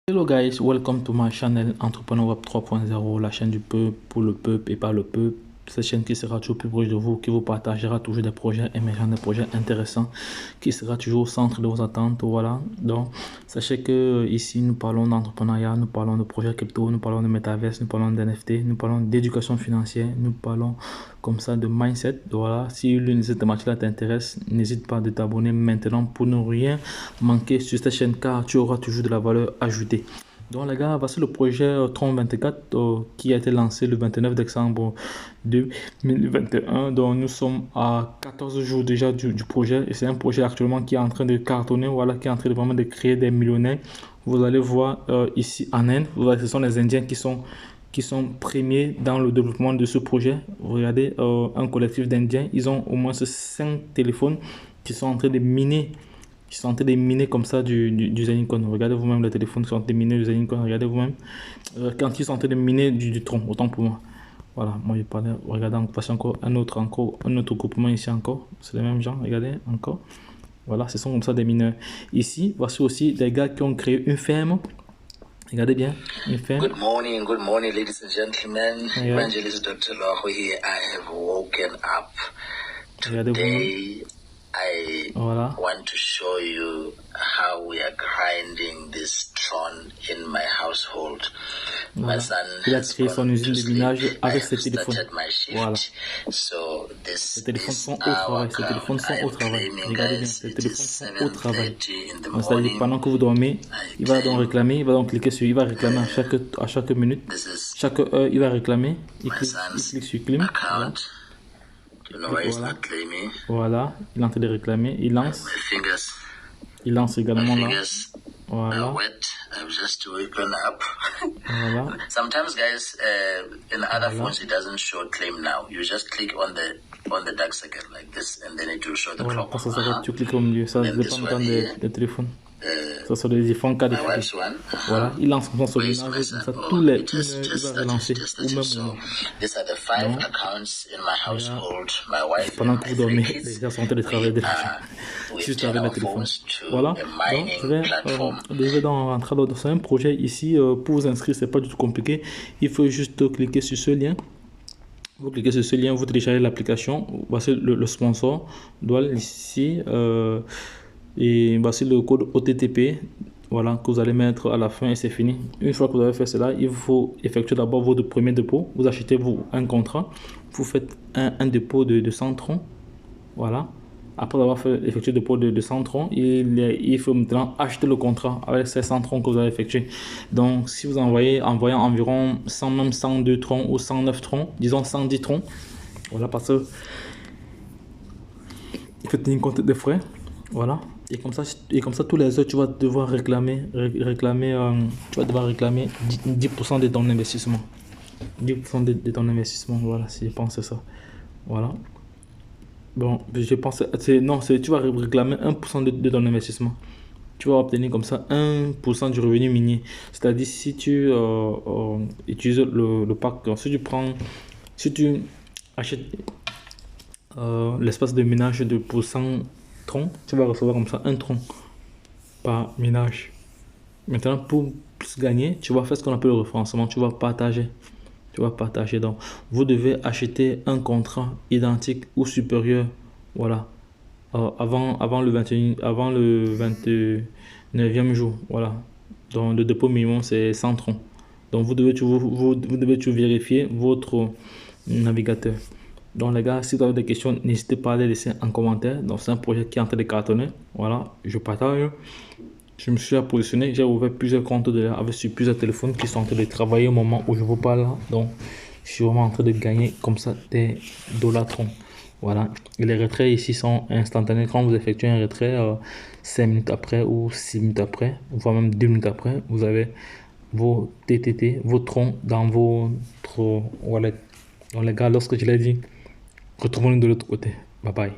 Hello guys, welcome to my channel Entrepreneur Web 3.0, la chaîne du peuple, pour le peuple et par le peuple. Cette chaîne qui sera toujours plus proche de vous, qui vous partagera toujours des projets émergents, des projets intéressants, qui sera toujours au centre de vos attentes. Voilà, donc sachez que ici nous parlons d'entrepreneuriat, nous parlons de projets crypto, nous parlons de métaverse, nous parlons d'NFT, nous parlons d'éducation financière, nous parlons comme ça de mindset. Voilà, si l'une de ces thématiques-là t'intéresse, n'hésite pas de t'abonner maintenant pour ne rien manquer sur cette chaîne, car tu auras toujours de la valeur ajoutée. Donc les gars, voici le projet Tron 24 qui a été lancé le 29 décembre 2021. Donc nous sommes à 14 jours déjà du projet et c'est un projet actuellement qui est en train de cartonner, voilà, qui est en train de vraiment de créer des millionnaires. Vous allez voir ici en Inde, vous voyez, ce sont les Indiens qui sont premiers dans le développement de ce projet. Regardez, un collectif d'Indiens, ils ont au moins 5 téléphones qui sont en train de miner. Ils sont en train de miner comme ça du Zenitcoin. Regardez vous-même les téléphones qui sont en train de miner du Zenitcoin. Regardez vous-même. Quand ils sont en train de miner du Tron, autant pour moi. Voilà, moi je parlais. Regardez, voici encore un autre groupement ici encore. C'est les mêmes gens, regardez encore. Voilà, ce sont comme ça des mineurs. Ici, voici aussi des gars qui ont créé une ferme. Regardez bien, une ferme. Good morning, ladies and gentlemen. Yeah. Evangelist Dr. Loho here. I have woken up. Today, I want to show you how we are grinding this Tron in my household. Voilà. My son Il a créé son usine de minage avec ses téléphones. Voilà. So ces téléphones sont au travail. Ces téléphones sont au travail. Regardez bien, ces téléphones sont au travail. C'est-à-dire pendant que vous dormez, il va donc réclamer, il va donc cliquer sur, il va réclamer à chaque minute, chaque heure, il va réclamer. Il clique sur claim. Voilà. Voilà, il est en train de réclamer, il lance également là. Voilà. Voilà. Sometimes guys, in other phones it doesn't show claim now. You just click on the dark circle like this and then it will show the clock. Parce que tu cliques au milieu, ça dépend des téléphones. Ça sont des différents cas de fil. Voilà, il lance comme ça sur l'image, comme ça tous les il va relancer au même moment. Donc, pendant que vous dormez, les gens sont en train de travailler juste avec le téléphone. Voilà, donc je vais rentrer dans un projet ici. Pour vous inscrire, c'est pas du tout compliqué. Il faut juste cliquer sur ce lien. Vous cliquez sur ce lien, vous téléchargez l'application. Voici le sponsor, Doual ici. Et voici le code OTTP, voilà, que vous allez mettre à la fin et c'est fini. Une fois que vous avez fait cela, il faut effectuer d'abord votre premier dépôt. Vous achetez un contrat, vous faites un dépôt de 100 troncs, voilà. Après avoir effectué le dépôt de 100 troncs, il faut maintenant acheter le contrat avec ces 100 troncs que vous avez effectué. Donc si vous envoyez environ 100, même 102 troncs ou 109 troncs, disons 110 troncs, voilà, parce que il faut tenir compte des frais. Voilà, et comme ça tous les heures tu vas devoir réclamer 10% de ton investissement. 10% de ton investissement, voilà, si je pense ça. Voilà. Bon, je pense tu vas réclamer 1% de ton investissement. Tu vas obtenir comme ça 1% du revenu minier. C'est-à-dire si tu utilises le pack, si tu achètes l'espace de minage de % tronc, tu vas recevoir comme ça un tronc par minage. Maintenant, pour plus gagner, tu vas faire ce qu'on appelle le référencement. Tu vas partager. Donc, vous devez acheter un contrat identique ou supérieur. Voilà. Avant le 29e jour. Voilà. Donc, le dépôt minimum, c'est 100 troncs. Donc, vous devez toujours vérifier votre navigateur. Donc les gars, si vous avez des questions, n'hésitez pas à les laisser en commentaire. Donc c'est un projet qui est en train de cartonner. Voilà, je partage. Je me suis positionné, j'ai ouvert plusieurs comptes avec sur plusieurs téléphones qui sont en train de travailler au moment où je vous parle. Donc je suis vraiment en train de gagner comme ça des dollars troncs. Voilà, et les retraits ici sont instantanés. Quand vous effectuez un retrait, 5 minutes après ou 6 minutes après, voire même 2 minutes après, vous avez vos TTT, vos troncs dans votre wallet. Donc les gars, lorsque je l'ai dit, retrouvons-nous de l'autre côté. Bye bye.